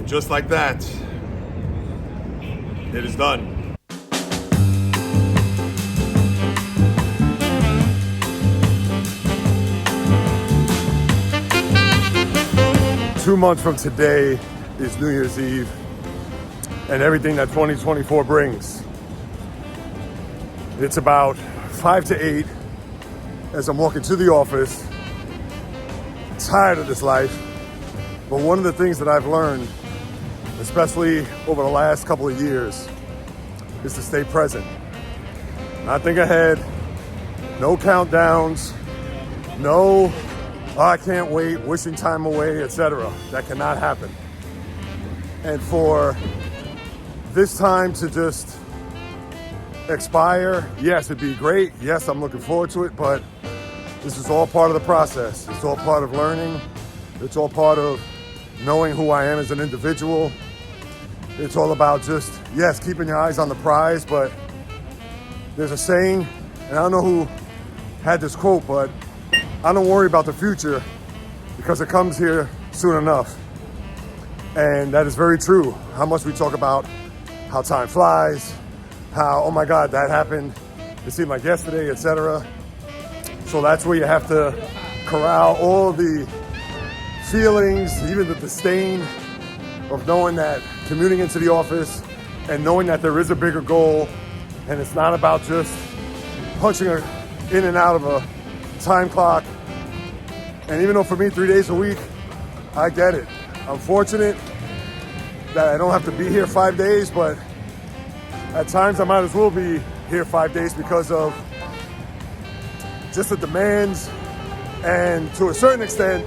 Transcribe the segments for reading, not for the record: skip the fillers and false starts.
And just like that, it is done. Two months from today is New Year's Eve and everything that 2024 brings. It's about 5 to 8 as I'm walking to the office, tired of this life. But one of the things that I've learned, especially over the last couple of years, is to stay present. Not think ahead, no countdowns, no "oh, I can't wait," wishing time away, etc. That cannot happen. And for this time to just expire, yes, it'd be great. Yes, I'm looking forward to it, but this is all part of the process. It's all part of learning. It's all part of knowing who I am as an individual. It's all about just, yes, keeping your eyes on the prize, but there's a saying, and I don't know who had this quote, but I don't worry about the future because it comes here soon enough. And that is very true. How much we talk about how time flies, how, oh my God, that happened, it seemed like yesterday, etc. So that's where you have to corral all the feelings, even the disdain of knowing that commuting into the office and knowing that there is a bigger goal and it's not about just punching in and out of a time clock. And even though for me 3 days a week, I get it. I'm fortunate that I don't have to be here 5 days, but at times I might as well be here 5 days because of just the demands, and to a certain extent,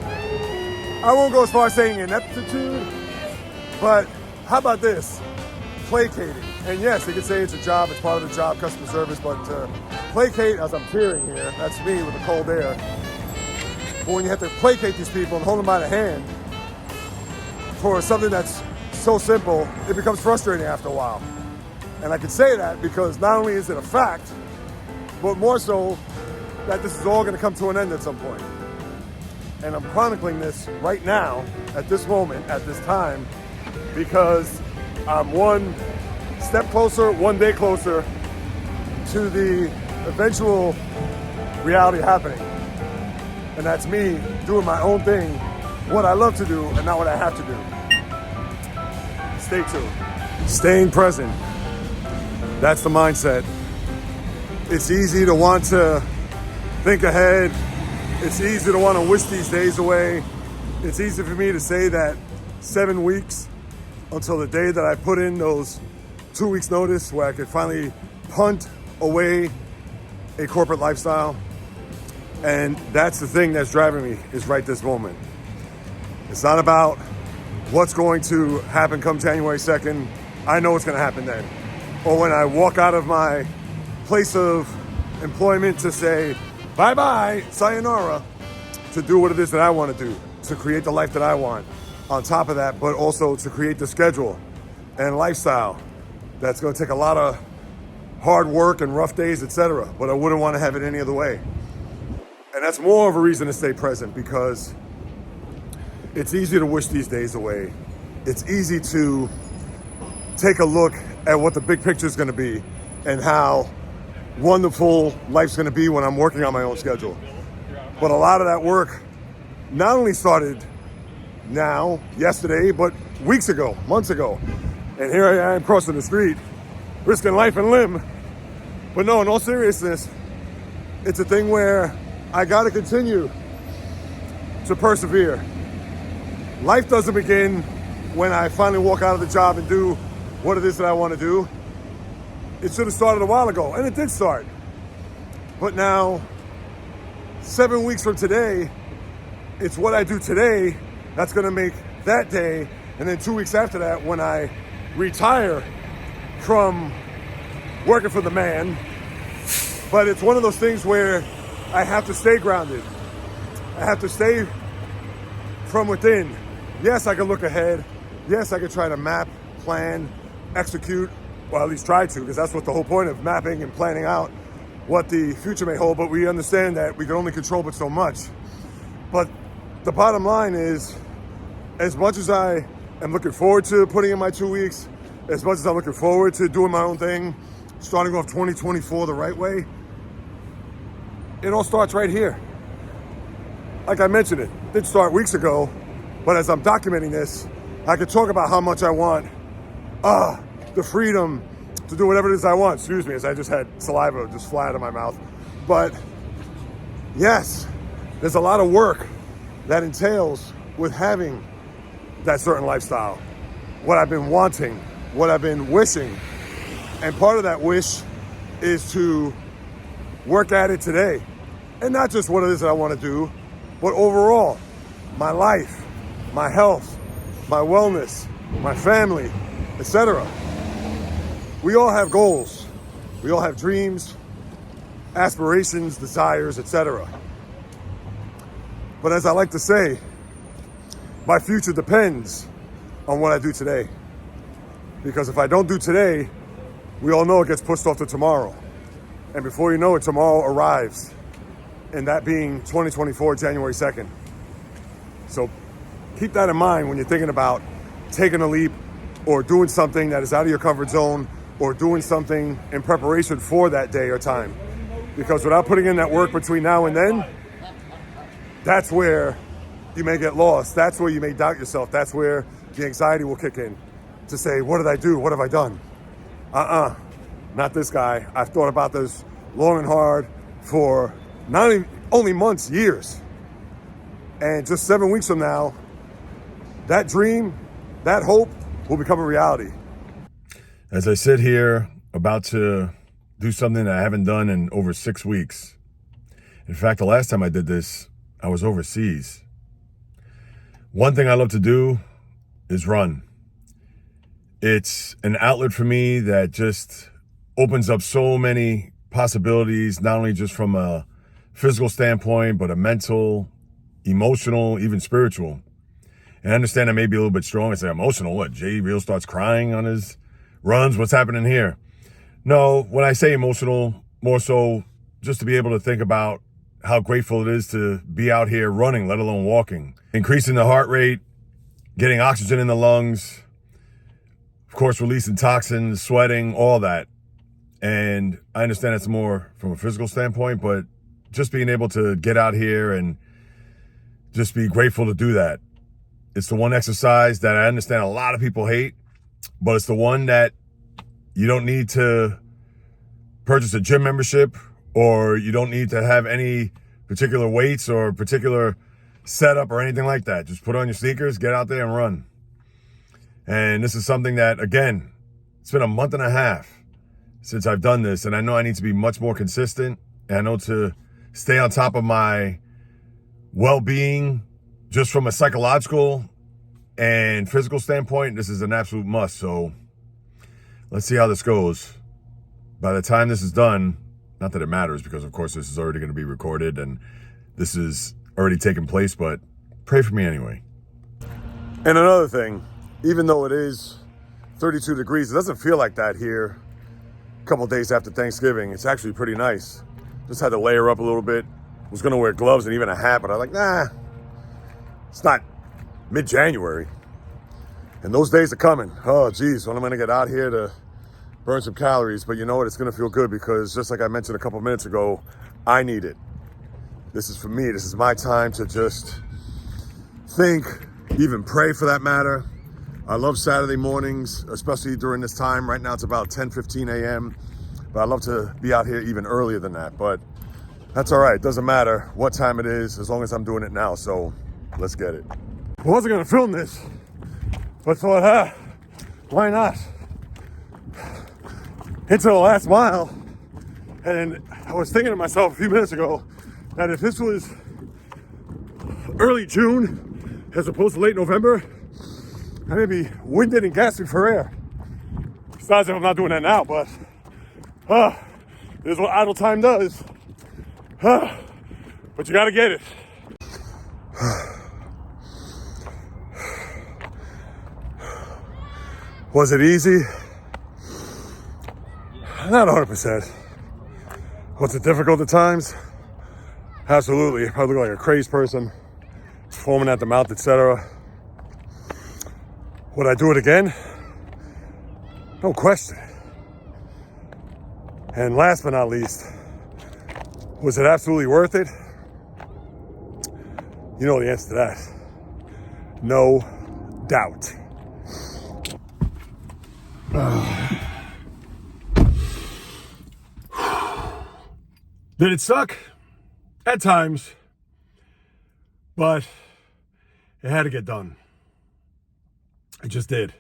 I won't go as far as saying ineptitude, but how about this? Placating. And yes, you could say it's a job, it's part of the job, customer service, but to placate, as I'm tearing here, that's me with the cold air. But when you have to placate these people and hold them by the hand for something that's so simple, it becomes frustrating after a while. And I can say that because not only is it a fact, but more so that this is all going to come to an end at some point. And I'm chronicling this right now, at this moment, at this time, because I'm one step closer, 1 day closer to the eventual reality happening. And that's me doing my own thing, what I love to do and not what I have to do. Stay tuned. Staying present. That's the mindset. It's easy to want to think ahead. It's easy to want to wish these days away. It's easy for me to say that 7 weeks until the day that I put in those 2 weeks notice where I could finally punt away a corporate lifestyle. And that's the thing that's driving me, is right this moment. It's not about what's going to happen come January 2nd. I know what's going to happen then. Or when I walk out of my place of employment to say, bye-bye, sayonara, to do what it is that I want to do, to create the life that I want. On top of that, but also to create the schedule and lifestyle that's going to take a lot of hard work and rough days, etc. But I wouldn't want to have it any other way. And that's more of a reason to stay present, because it's easy to wish these days away. It's easy to take a look at what the big picture is going to be and how wonderful life's going to be when I'm working on my own schedule. But a lot of that work not only started now, yesterday, but weeks ago, months ago. And here I am crossing the street, risking life and limb. But no, in all seriousness, it's a thing where I got to continue to persevere. Life doesn't begin when I finally walk out of the job and do what it is that I want to do. It should have started a while ago, and it did start. But now, 7 weeks from today, it's what I do today that's going to make that day, and then 2 weeks after that, when I retire from working for the man. But it's one of those things where I have to stay grounded. I have to stay from within. Yes, I can look ahead. Yes, I can try to map, plan, execute, or at least try to, because that's what the whole point of mapping and planning out what the future may hold. But we understand that we can only control but so much. But the bottom line is, as much as I am looking forward to putting in my 2 weeks, as much as I'm looking forward to doing my own thing, starting off 2024 the right way, it all starts right here. Like I mentioned, it did start weeks ago, but as I'm documenting this, I can talk about how much I want the freedom to do whatever it is I want. Excuse me, as I just had saliva just fly out of my mouth. But yes, there's a lot of work that entails with having that certain lifestyle, what I've been wanting, what I've been wishing. And part of that wish is to work at it today. And not just what it is that I want to do, but overall, my life, my health, my wellness, my family, etc. We all have goals. We all have dreams, aspirations, desires, etc. But as I like to say, my future depends on what I do today. Because if I don't do today, we all know it gets pushed off to tomorrow. And before you know it, tomorrow arrives. And that being 2024, January 2nd. So keep that in mind when you're thinking about taking a leap or doing something that is out of your comfort zone or doing something in preparation for that day or time. Because without putting in that work between now and then, that's where you may get lost. That's where you may doubt yourself. That's where the anxiety will kick in to say, what did I do? What have I done? Not this guy. I've thought about this long and hard for not only months, years. And just 7 weeks from now, that dream, that hope will become a reality. As I sit here about to do something that I haven't done in over 6 weeks. In fact, the last time I did this, I was overseas. One thing I love to do is run. It's an outlet for me that just opens up so many possibilities, not only just from a physical standpoint, but a mental, emotional, even spiritual. And I understand I may be a little bit strong. I say emotional. What? Jay Real starts crying on his runs? What's happening here? No, when I say emotional, more so just to be able to think about how grateful it is to be out here running, let alone walking. Increasing the heart rate, getting oxygen in the lungs, of course, releasing toxins, sweating, all that. And I understand it's more from a physical standpoint, but just being able to get out here and just be grateful to do that. It's the one exercise that I understand a lot of people hate, but it's the one that you don't need to purchase a gym membership, or you don't need to have any particular weights or particular setup or anything like that. Just put on your sneakers, get out there and run. And this is something that, again, it's been a month and a half since I've done this, and I know I need to be much more consistent, and I know to stay on top of my well-being just from a psychological and physical standpoint. This is an absolute must. So let's see how this goes. By the time this is done, not that it matters, because of course this is already going to be recorded and this is already taken place, but pray for me anyway. And another thing, even though it is 32 degrees, it doesn't feel like that here a couple days after Thanksgiving. It's actually pretty nice. Just had to layer up a little bit. Was going to wear gloves and even a hat, but I was like, nah, it's not mid-January. And those days are coming. Oh, geez, when am I going to get out here to burn some calories? But you know what? It's going to feel good because just like I mentioned a couple minutes ago, I need it. This is for me. This is my time to just think, even pray for that matter. I love Saturday mornings, especially during this time. Right now it's about 10:15 a.m., but I love to be out here even earlier than that. But that's all right. Doesn't matter what time it is as long as I'm doing it now. So let's get it. I wasn't going to film this, but thought, why not? Into the last mile. And I was thinking to myself a few minutes ago that if this was early June as opposed to late November, I may be winded and gasping for air. Besides, if I'm not doing that now, but this is what idle time does. But you gotta get it. Was it easy? Not 100%. Was it difficult at times? Absolutely. I probably look like a crazy person, foaming at the mouth, etc. Would I do it again? No question. And last but not least, was it absolutely worth it? You know the answer to that. No doubt. Did it suck? At times. But it had to get done. It just did.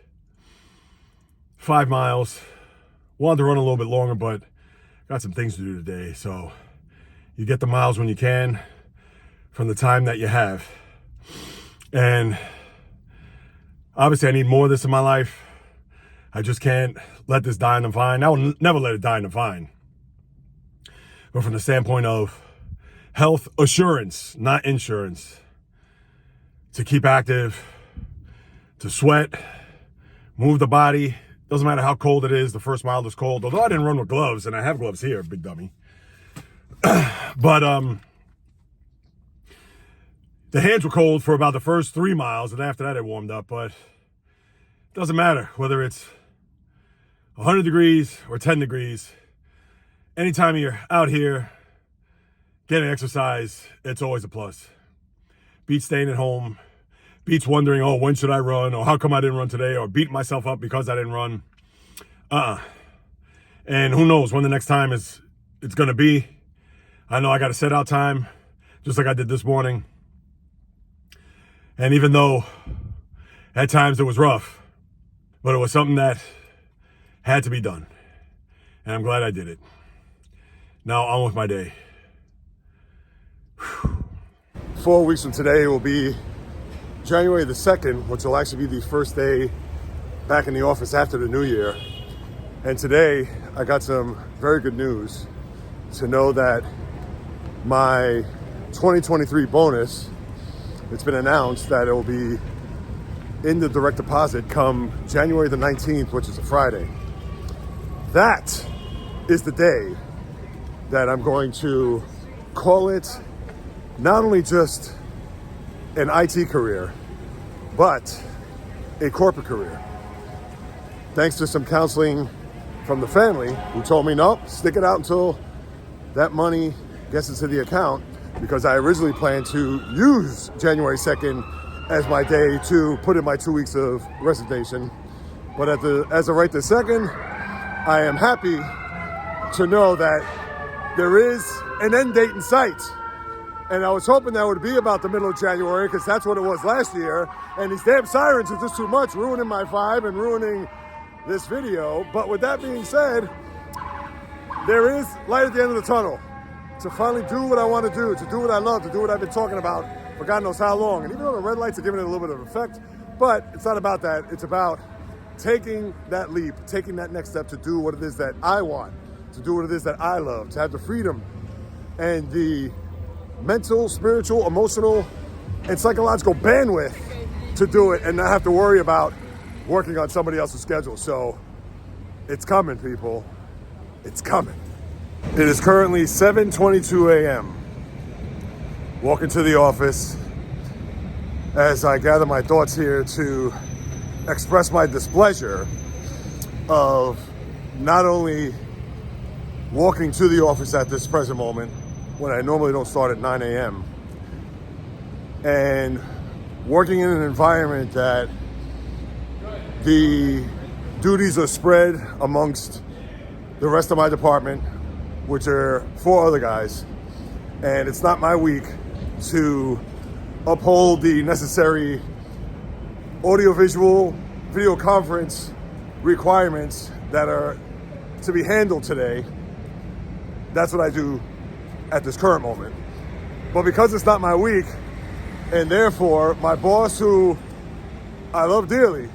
5 miles. Wanted to run a little bit longer, but got some things to do today. So you get the miles when you can from the time that you have. And obviously I need more of this in my life. I just can't let this die in the vine. I will never let it die in the vine. But from the standpoint of health assurance, not insurance, to keep active, to sweat, move the body. Doesn't matter how cold it is. The first mile is cold. Although I didn't run with gloves, and I have gloves here, big dummy. But the hands were cold for about the first 3 miles, and after that it warmed up. But it doesn't matter whether it's 100 degrees or 10 degrees. Anytime you're out here getting exercise, it's always a plus. Beats staying at home. Beats wondering, oh, when should I run? Or how come I didn't run today? Or beating myself up because I didn't run. And who knows when the next time it's going to be. I know I got to set out time, just like I did this morning. And even though at times it was rough, but it was something that had to be done. And I'm glad I did it. Now on with my day. 4 weeks from today will be January the 2nd, which will actually be the first day back in the office after the new year. And today I got some very good news to know that my 2023 bonus, it's been announced that it will be in the direct deposit come January the 19th, which is a Friday. That is the day that I'm going to call it not only just an IT career, but a corporate career. Thanks to some counseling from the family who told me, no, stick it out until that money gets into the account, because I originally planned to use January 2nd as my day to put in my 2 weeks of resignation. But as of right this second, I am happy to know that there is an end date in sight. And I was hoping that would be about the middle of January, because that's what it was last year. And these damn sirens are just too much, ruining my vibe and ruining this video. But with that being said, there is light at the end of the tunnel to finally do what I want to do what I love, to do what I've been talking about for God knows how long. And even though the red lights are giving it a little bit of effect, but it's not about that. It's about taking that leap, taking that next step to do what it is that I want, to do what it is that I love, to have the freedom and the mental, spiritual, emotional, and psychological bandwidth to do it and not have to worry about working on somebody else's schedule. So it's coming, people. It's coming. It is currently 7:22 a.m. Walking to the office as I gather my thoughts here to express my displeasure of not only walking to the office at this present moment when I normally don't start at 9 a.m. and working in an environment that the duties are spread amongst the rest of my department, which are 4 other guys, and it's not my week to uphold the necessary audiovisual video conference requirements that are to be handled today. That's what I do at this current moment. But because it's not my week, and therefore my boss, who I love dearly,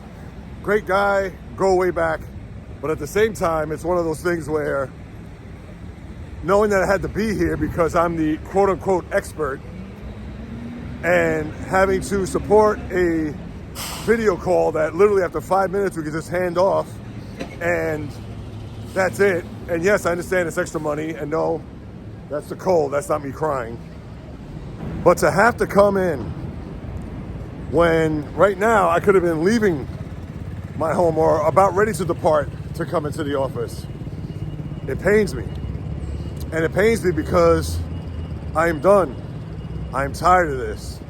great guy, go way back, but at the same time, it's one of those things where knowing that I had to be here because I'm the quote unquote expert, and having to support a video call that literally after 5 minutes we could just hand off and that's it. And yes, I understand it's extra money, and no, that's the cold, that's not me crying. But to have to come in when right now I could have been leaving my home or about ready to depart to come into the office. It pains me. And it pains me because I am done. I am tired of this.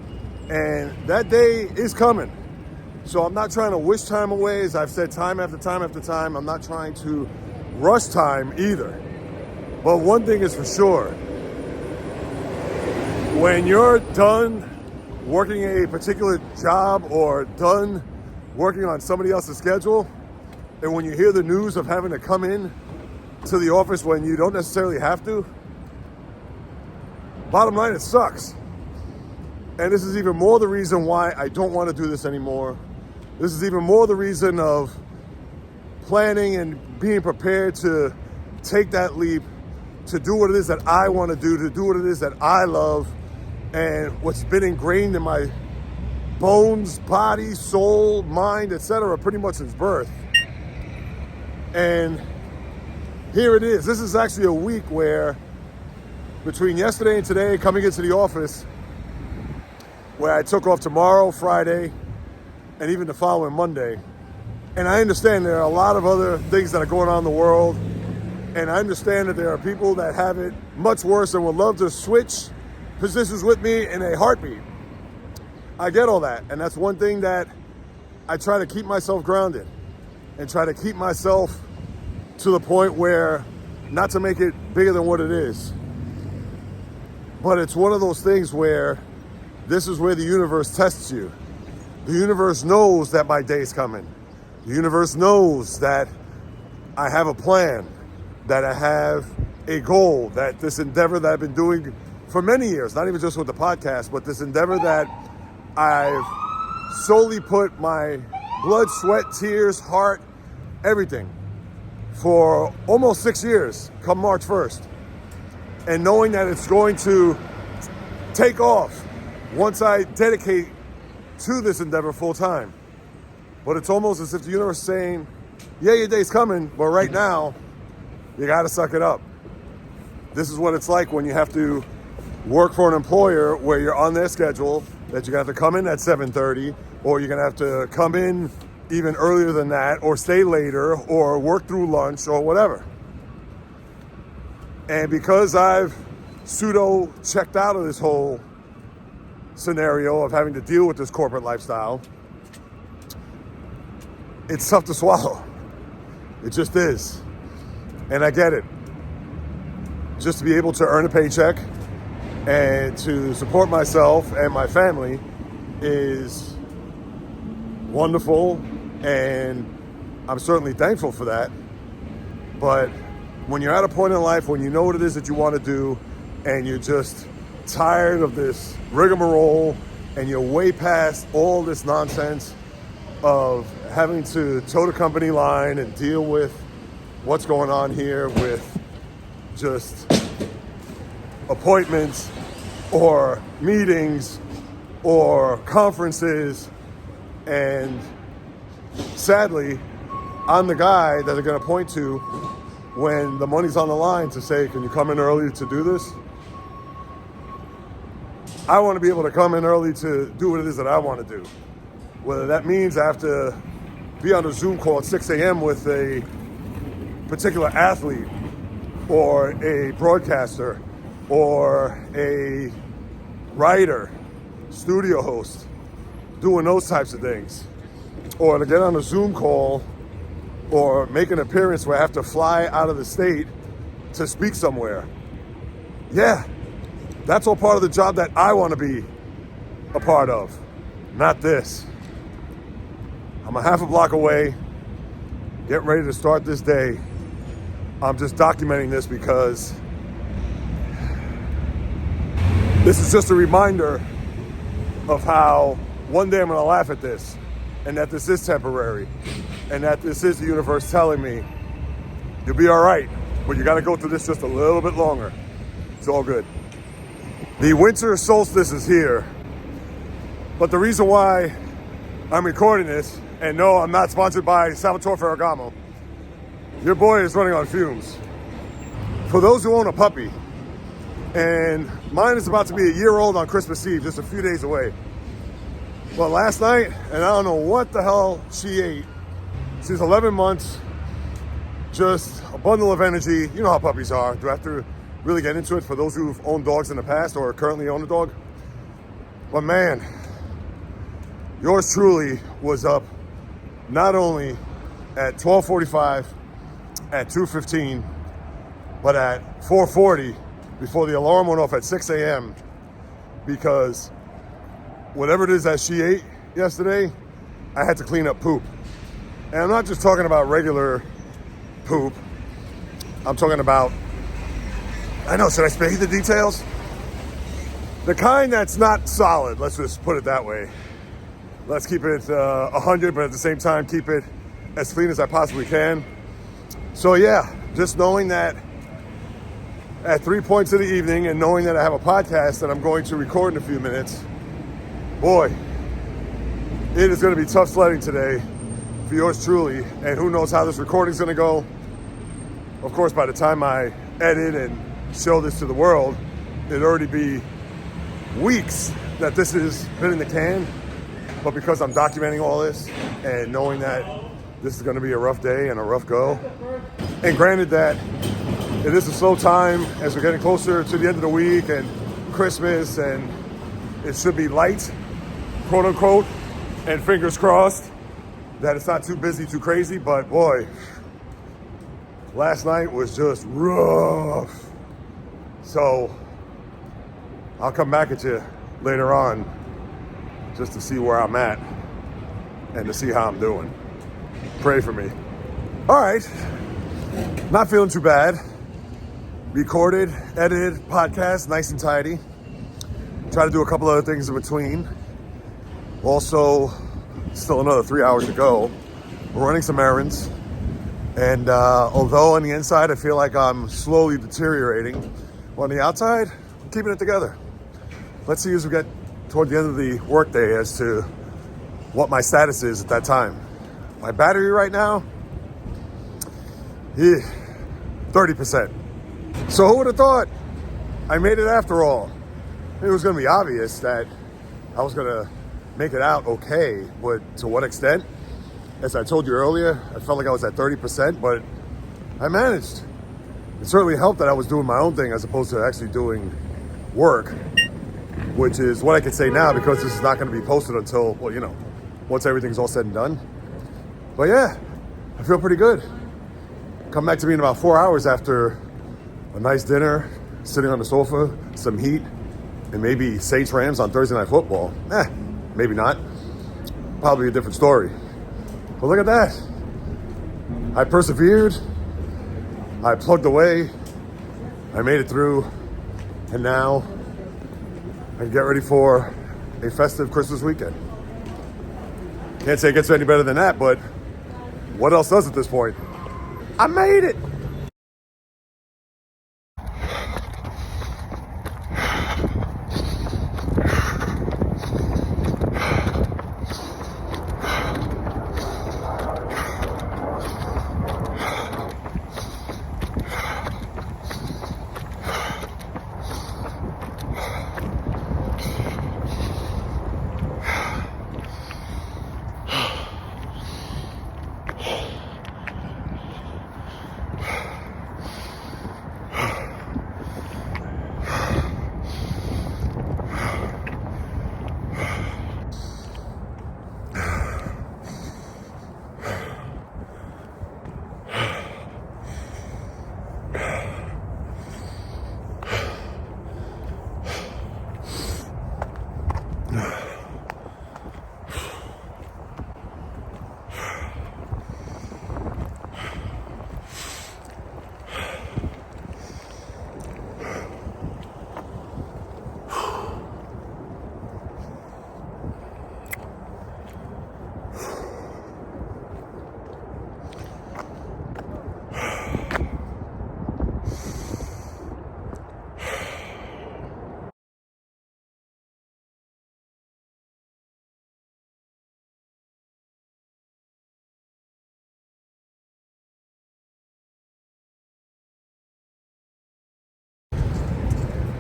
And that day is coming. So I'm not trying to wish time away, as I've said time after time after time. I'm not trying to rush time either. But one thing is for sure. When you're done working a particular job or done working on somebody else's schedule, and when you hear the news of having to come in to the office when you don't necessarily have to, bottom line, it sucks. And this is even more the reason why I don't want to do this anymore. This is even more the reason of planning and being prepared to take that leap, to do what it is that I want to do what it is that I love, and what's been ingrained in my bones, body, soul, mind, etc., pretty much since birth. And here it is. This is actually a week where, between yesterday and today, coming into the office, where I took off tomorrow, Friday, and even the following Monday. And I understand there are a lot of other things that are going on in the world. And I understand that there are people that have it much worse and would love to switch positions with me in a heartbeat. I get all that. And that's one thing that I try to keep myself grounded and try to keep myself to the point where not to make it bigger than what it is. But it's one of those things where this is where the universe tests you. The universe knows that my day's coming. The universe knows that I have a plan, that I have a goal, that this endeavor that I've been doing for many years, not even just with the podcast, but this endeavor that I've solely put my blood, sweat, tears, heart, everything for almost 6 years, come March 1st. And knowing that it's going to take off once I dedicate to this endeavor full time. But it's almost as if the universe is saying, yeah, your day's coming, but right now, you gotta suck it up. This is what it's like when you have to work for an employer where you're on their schedule, that you're gonna have to come in at 7:30, or you're gonna have to come in even earlier than that, or stay later, or work through lunch, or whatever. And because I've pseudo checked out of this whole scenario of having to deal with this corporate lifestyle, it's tough to swallow. It just is. And I get it. Just to be able to earn a paycheck and to support myself and my family is wonderful, and I'm certainly thankful for that. But when you're at a point in life when you know what it is that you want to do and you're just tired of this rigmarole and you're way past all this nonsense of having to toe the company line and deal with what's going on here with just appointments or meetings or conferences, and sadly, I'm the guy that they're going to point to when the money's on the line to say, can you come in early to do this? I want to be able to come in early to do what it is that I want to do. Whether that means I have to be on a Zoom call at 6 a.m. with a particular athlete or a broadcaster or a writer, studio host, doing those types of things. Or to get on a Zoom call or make an appearance where I have to fly out of the state to speak somewhere. Yeah, that's all part of the job that I want to be a part of, not this. I'm a half a block away, getting ready to start this day. I'm just documenting this because this is just a reminder of how one day I'm going to laugh at this, and that this is temporary, and that this is the universe telling me, you'll be all right, but you got to go through this just a little bit longer. It's all good. The winter solstice is here, but the reason why I'm recording this, and no, I'm not sponsored by Salvatore Ferragamo. Your boy is running on fumes. For those who own a puppy, and mine is about to be a year old on Christmas Eve, just a few days away. Well, last night, and I don't know what the hell she ate, She's 11 months, just a bundle of energy. You know how puppies are. Do I have to really get into it for those who've owned dogs in the past or currently own a dog? But man, yours truly was up not only at 12:45, at 2:15, but at 4:40 before the alarm went off at 6 a.m. because whatever it is that she ate yesterday, I had to clean up poop. And I'm not just talking about regular poop. I'm talking about, I know, should I spare you the details? The kind that's not solid, let's just put it that way. Let's keep it 100, but at the same time, keep it as clean as I possibly can. So yeah, just knowing that at 3 points of the evening and knowing that I have a podcast that I'm going to record in a few minutes, boy, it is going to be tough sledding today for yours truly. And who knows how this recording's going to go. Of course, by the time I edit and show this to the world, it'd already be weeks that this has been in the can. But because I'm documenting all this and knowing that this is going to be a rough day and a rough go, and granted that it is a slow time as we're getting closer to the end of the week and Christmas, and it should be light, quote unquote, and fingers crossed that it's not too busy, too crazy. But boy, last night was just rough. So I'll come back at you later on just to see where I'm at and to see how I'm doing. Pray for me. All right, not feeling too bad. Recorded, edited, podcast, nice and tidy. Try to do a couple other things in between. Also, still another 3 hours to go. We're running some errands. And although on the inside I feel like I'm slowly deteriorating, on the outside, I'm keeping it together. Let's see as we get toward the end of the workday as to what my status is at that time. My battery right now, 30%. So who would have thought I made it after all? It was going to be obvious that I was going to make it out okay, but to what extent? As I told you earlier, I felt like I was at 30%, but I managed. It certainly helped that I was doing my own thing as opposed to actually doing work, which is what I can say now because this is not going to be posted until, well, you know, once everything's all said and done. But yeah, I feel pretty good. Come back to me in about 4 hours after a nice dinner, sitting on the sofa, some heat, and maybe Saints Rams on Thursday Night Football. Maybe not. Probably a different story. But look at that. I persevered. I plugged away. I made it through. And now I can get ready for a festive Christmas weekend. Can't say it gets any better than that, but what else does at this point? I made it.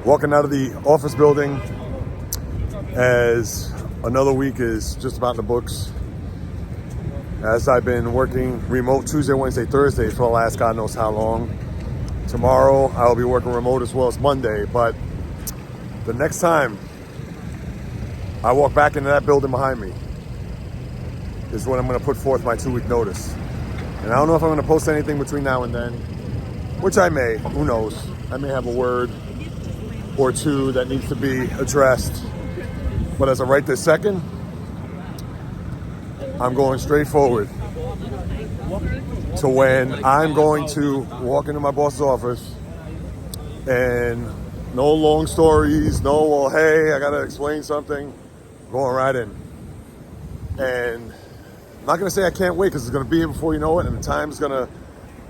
Walking out of the office building as another week is just about in the books. as I've been working remote Tuesday, Wednesday, Thursday for the last God knows how long. Tomorrow I'll be working remote as well as Monday, but the next time I walk back into that building behind me is when I'm going to put forth my 2-week notice. And I don't know if I'm going to post anything between now and then, which I may, who knows. I may have a word or two that needs to be addressed. But as of right this second, I'm going straight forward to when I'm going to walk into my boss's office and no long stories, no, well, hey, I got to explain something, going right in. And I'm not going to say I can't wait, because it's going to be here before you know it, and the time's going to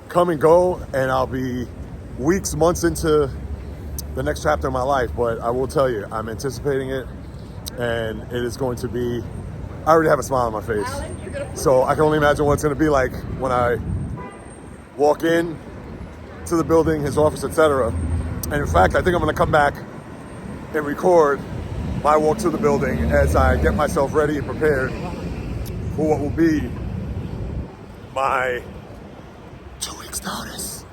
come and go, and I'll be weeks, months into the next chapter of my life. But I will tell you, I'm anticipating it, and it is going to be, I already have a smile on my face. So I can only imagine what it's going to be like when I walk in to the building, his office, etc. And in fact, I think I'm going to come back and record my walk to the building as I get myself ready and prepared for what will be my 2 weeks notice.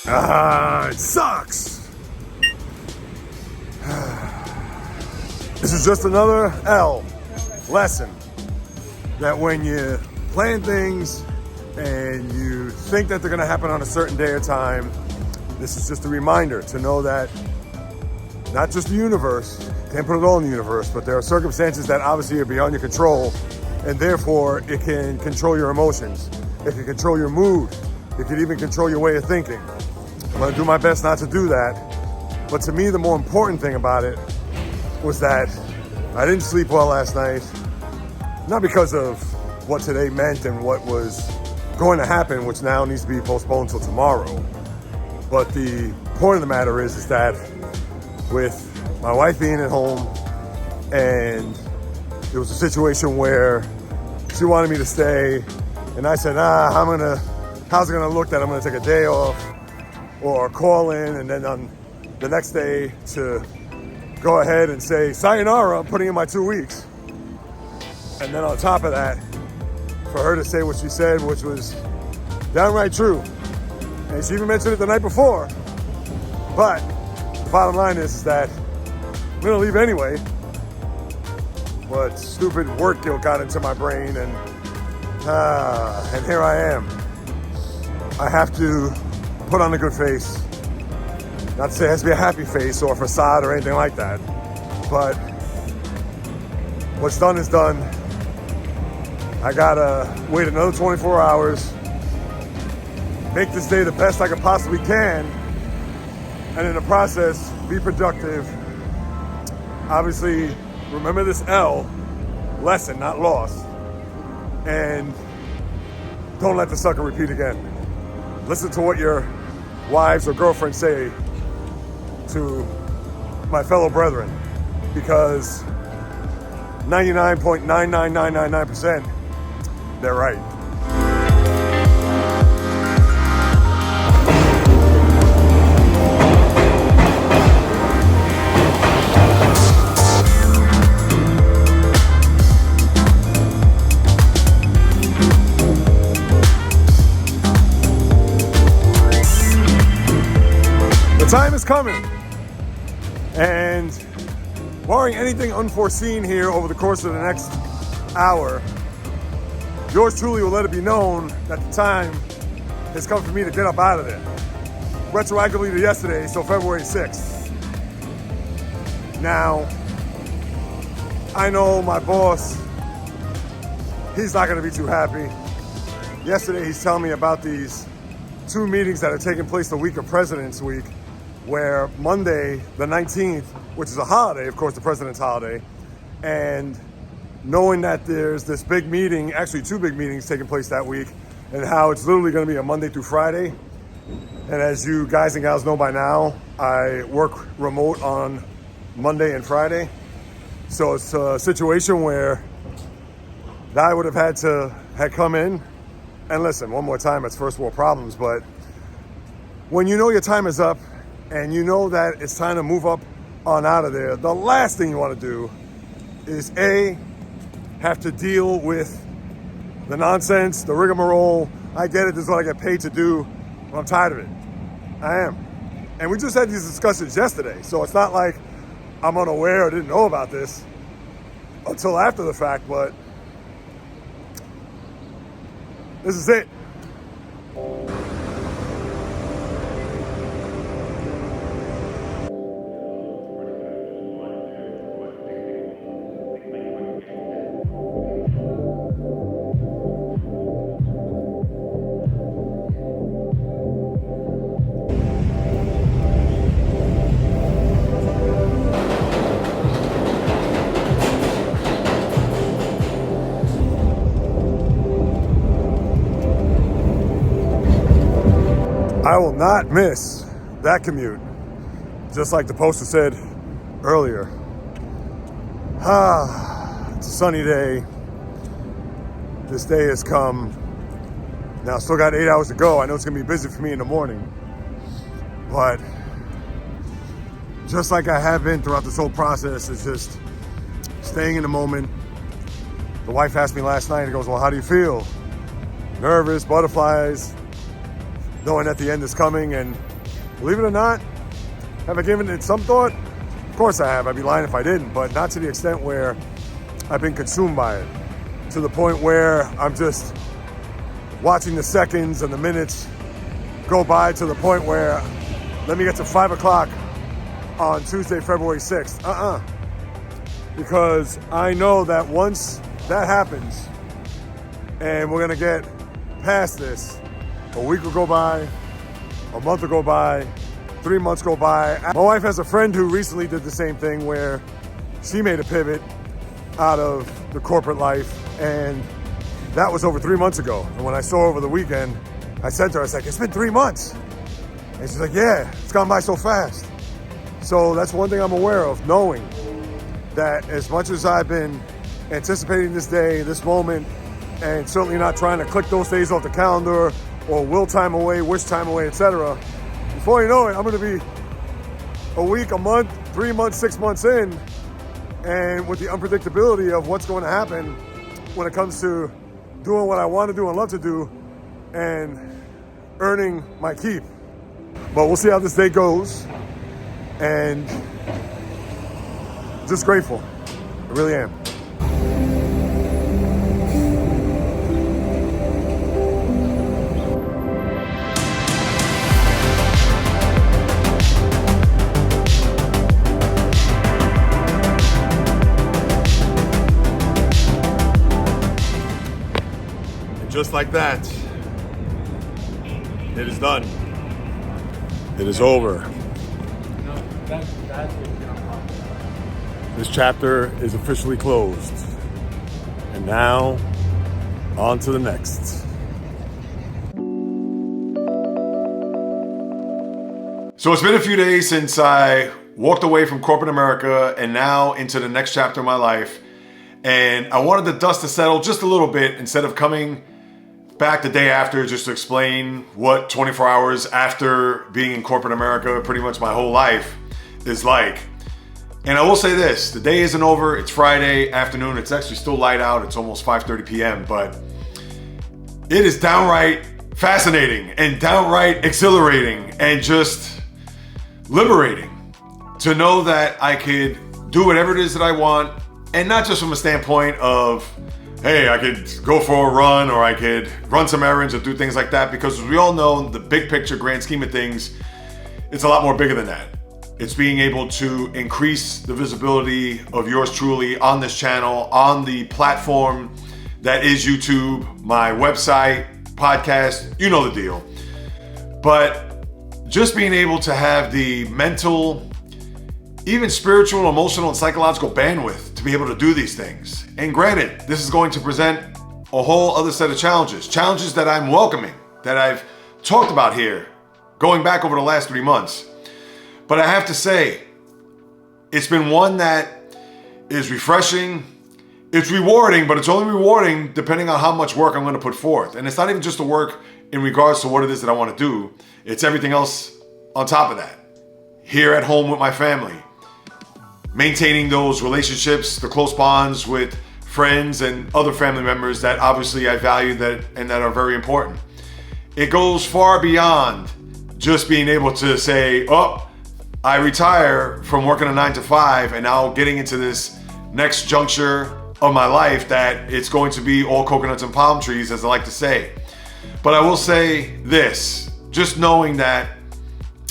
It sucks. This is just another lesson that when you plan things and you think that they're going to happen on a certain day or time, this is just a reminder to know that not just the universe, can't put it all in the universe, but there are circumstances that obviously are beyond your control, and therefore it can control your emotions. It can control your mood. It can even control your way of thinking. I'm going to do my best not to do that. But to me, the more important thing about it was that I didn't sleep well last night, not because of what today meant and what was going to happen, which now needs to be postponed till tomorrow. But the point of the matter is that with my wife being at home, and there was a situation where she wanted me to stay, and I said, how's it gonna look that I'm gonna take a day off or call in, and then on the next day to go ahead and say, sayonara, I'm putting in my 2 weeks. And then on top of that, for her to say what she said, which was downright true. And she even mentioned it the night before. But the bottom line is that I'm gonna leave anyway. But stupid work guilt got into my brain, and here I am. I have to put on a good face. Not to say it has to be a happy face or a facade or anything like that. But what's done is done. I gotta wait another 24 hours, make this day the best I can possibly can, and in the process, be productive. Obviously, remember this lesson, not loss. And don't let the sucker repeat again. Listen to what your wives or girlfriends say to my fellow brethren, because 99.99999%, they're right. The time is coming, and barring anything unforeseen here over the course of the next hour, yours truly will let it be known that the time has come for me to get up out of there. Retroactively to yesterday, so February 6th. Now, I know my boss, he's not gonna be too happy. Yesterday, he's telling me about these 2 meetings that are taking place the week of President's Week, where Monday, the 19th, which is a holiday, of course, the President's holiday, and knowing that there's this big meeting, actually 2 big meetings taking place that week, and how it's literally going to be a Monday through Friday. And as you guys and gals know by now, I work remote on Monday and Friday. So it's a situation where I would have had come in, and listen, one more time, it's first world problems, but when you know your time is up and you know that it's time to move up on out of there, the last thing you want to do is A, have to deal with the nonsense, the rigmarole. I get it, this is what I get paid to do, but I'm tired of it. I am. And we just had these discussions yesterday, so it's not like I'm unaware or didn't know about this until after the fact, but this is it. I will not miss that commute, just like the poster said earlier. It's a sunny day. This day has come. Now, still got 8 hours to go. I know it's gonna be busy for me in the morning, but just like I have been throughout this whole process, it's just staying in the moment. The wife asked me last night, and goes, well, how do you feel? Nervous, butterflies, knowing that the end is coming. And believe it or not, have I given it some thought? Of course I have. I'd be lying if I didn't, but not to the extent where I've been consumed by it, to the point where I'm just watching the seconds and the minutes go by, to the point where let me get to 5 o'clock on Tuesday, February 6th. Because I know that once that happens and we're gonna get past this, a week will go by, a month will go by, 3 months go by. My wife has a friend who recently did the same thing, where she made a pivot out of the corporate life, and that was over 3 months ago. And when I saw her over the weekend, I said to her, I was like, it's been 3 months. And she's like, yeah, it's gone by so fast. So that's one thing I'm aware of, knowing that as much as I've been anticipating this day, this moment, and certainly not trying to click those days off the calendar or will time away, wish time away, etc. Before you know it, I'm gonna be a week, a month, 3 months, 6 months in, and with the unpredictability of what's going to happen when it comes to doing what I want to do and love to do and earning my keep. But we'll see how this day goes, and just grateful. I really am. Just like that, it is done. It is over. This chapter is officially closed. And now, on to the next. So it's been a few days since I walked away from corporate America and now into the next chapter of my life. And I wanted the dust to settle just a little bit instead of coming back the day after just to explain what 24 hours after being in corporate America, pretty much my whole life, is like. And I will say this, the day isn't over. It's Friday afternoon. It's actually still light out. It's almost 5:30 p.m., but it is downright fascinating and downright exhilarating and just liberating to know that I could do whatever it is that I want, and not just from a standpoint of, hey, I could go for a run or I could run some errands or do things like that, because as we all know, the big picture, grand scheme of things, it's a lot more bigger than that. It's being able to increase the visibility of yours truly on this channel, on the platform that is YouTube, my website, podcast, you know the deal. But just being able to have the mental, even spiritual, emotional, and psychological bandwidth to be able to do these things. And granted, this is going to present a whole other set of challenges that I'm welcoming, that I've talked about here, going back over the last 3 months. But I have to say, it's been one that is refreshing. It's rewarding, but it's only rewarding depending on how much work I'm going to put forth. And it's not even just the work in regards to what it is that I want to do. It's everything else on top of that. Here at home with my family, maintaining those relationships, the close bonds with friends and other family members that obviously I value and that are very important. It goes far beyond just being able to say, oh, I retire from working a 9 to 5 and now getting into this next juncture of my life that it's going to be all coconuts and palm trees, as I like to say. But I will say this, just knowing that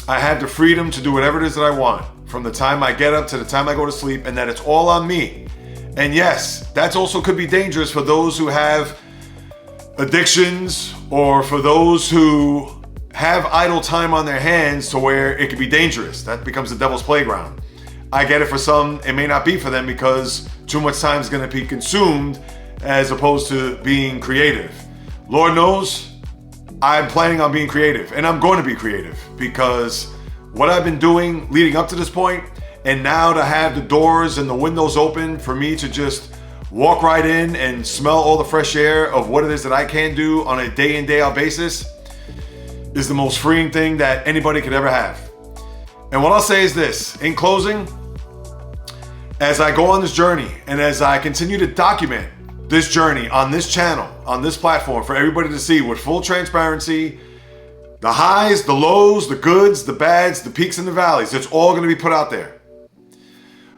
I have the freedom to do whatever it is that I want from the time I get up to the time I go to sleep, and that it's all on me. And yes, that also could be dangerous for those who have addictions or for those who have idle time on their hands to where it could be dangerous. That becomes the devil's playground. I get it for some, it may not be for them because too much time is going to be consumed as opposed to being creative. Lord knows I'm planning on being creative, and I'm going to be creative because what I've been doing leading up to this point, and now to have the doors and the windows open for me to just walk right in and smell all the fresh air of what it is that I can do on a day in, day out basis is the most freeing thing that anybody could ever have. And what I'll say is this, in closing, as I go on this journey and as I continue to document this journey on this channel, on this platform for everybody to see with full transparency, the highs, the lows, the goods, the bads, the peaks and the valleys, it's all going to be put out there.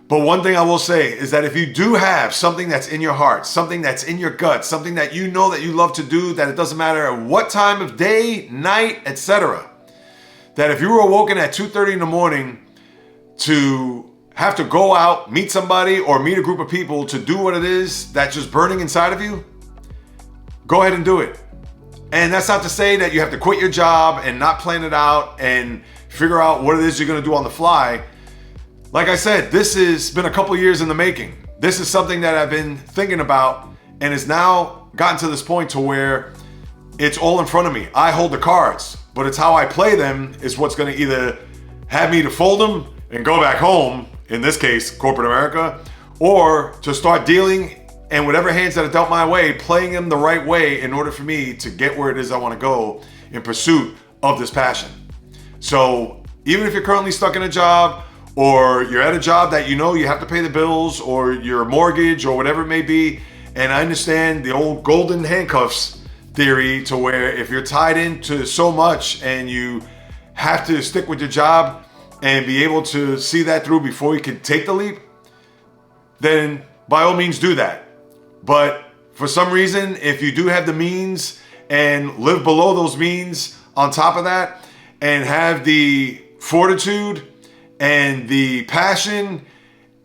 But one thing I will say is that if you do have something that's in your heart, something that's in your gut, something that you know that you love to do, that it doesn't matter what time of day, night, etc., that if you were awoken at 2:30 in the morning to have to go out, meet somebody or meet a group of people to do what it is that's just burning inside of you, go ahead and do it. And that's not to say that you have to quit your job and not plan it out and figure out what it is you're going to do on the fly. Like I said, this has been a couple years in the making. This is something that I've been thinking about and has now gotten to this point to where it's all in front of me. I hold the cards, but it's how I play them is what's going to either have me to fold them and go back home, in this case, corporate America, or to start dealing and whatever hands that are dealt my way, playing them the right way in order for me to get where it is I want to go in pursuit of this passion. So even if you're currently stuck in a job, or you're at a job that you know you have to pay the bills or your mortgage or whatever it may be, and I understand the old golden handcuffs theory to where if you're tied into so much and you have to stick with your job and be able to see that through before you can take the leap, then by all means do that. But for some reason, if you do have the means and live below those means on top of that and have the fortitude and the passion,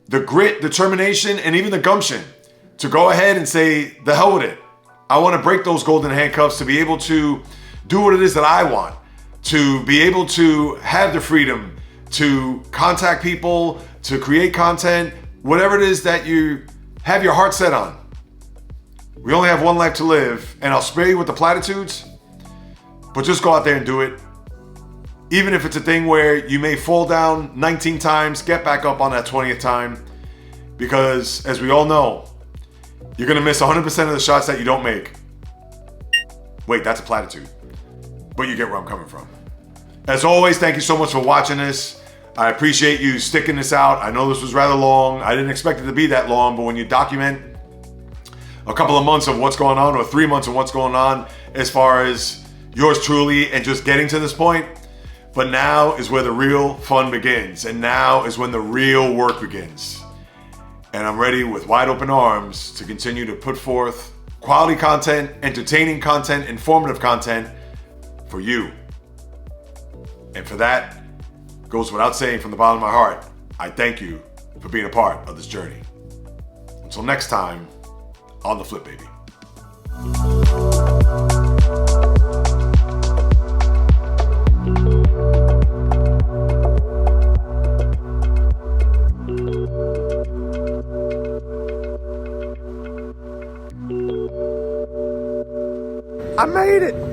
the grit, determination, and even the gumption to go ahead and say, the hell with it. I want to break those golden handcuffs to be able to do what it is that I want, to be able to have the freedom to contact people, to create content, whatever it is that you have your heart set on. We only have one life to live, and I'll spare you with the platitudes, but just go out there and do it. Even if it's a thing where you may fall down 19 times, get back up on that 20th time. Because as we all know, you're going to miss 100% of the shots that you don't make. Wait, that's a platitude. But you get where I'm coming from. As always, thank you so much for watching this. I appreciate you sticking this out. I know this was rather long. I didn't expect it to be that long, but when you document a couple of months of what's going on or 3 months of what's going on as far as yours truly and just getting to this point, but now is where the real fun begins. And now is when the real work begins. And I'm ready with wide open arms to continue to put forth quality content, entertaining content, informative content for you. And for that, goes without saying from the bottom of my heart, I thank you for being a part of this journey. Until next time, on the flip, baby. I made it.